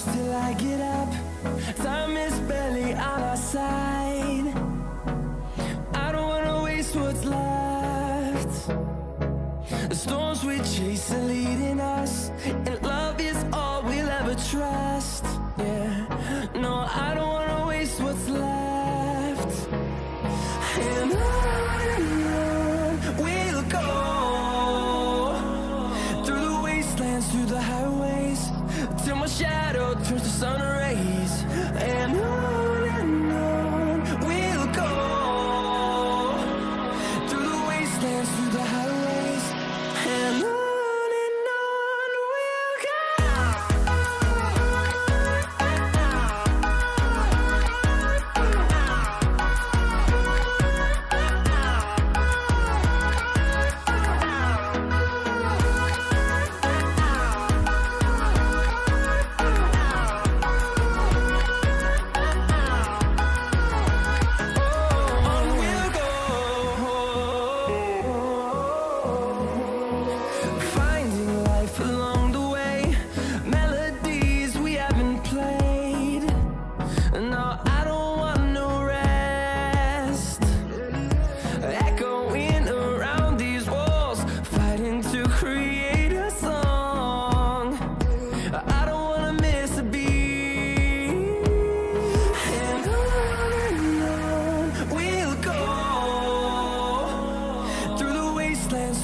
close till I get up. Time is barely on our side. I don't wanna waste what's left. The storms we chase are leading us, and love is all we'll ever trust. Yeah, no, I don't wanna waste what's left. And on we'll go, through the wastelands, through the highways, till my shadow turns to sun rays. And on we'll go, through the wastelands, through the highways, and on.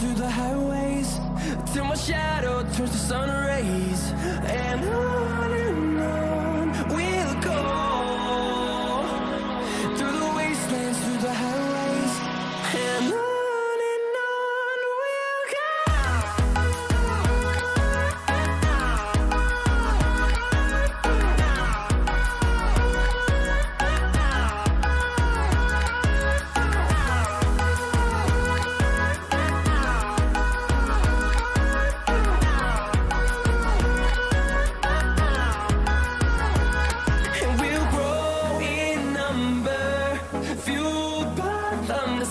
Through the highways, till my shadow turns to sun rays. And on we'll go, through the wastelands, through the highways, and on we'll go.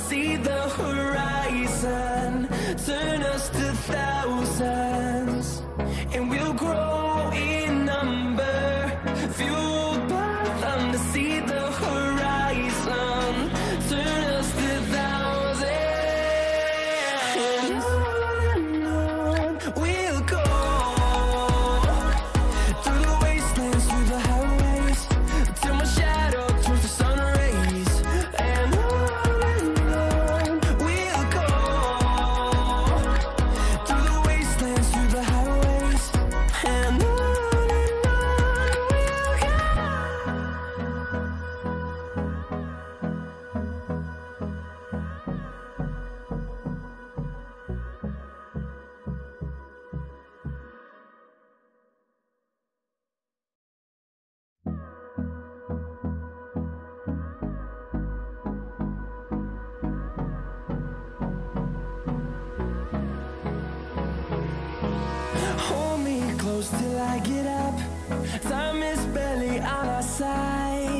See the horizon turn us to thousands, and we'll grow in number, fueled by them to see the horizon turn us to thousands. And on we'll go, through the wastelands, through the highways, till my shadow turns to sun rays. And hold me close till I get up. Time is barely on our side.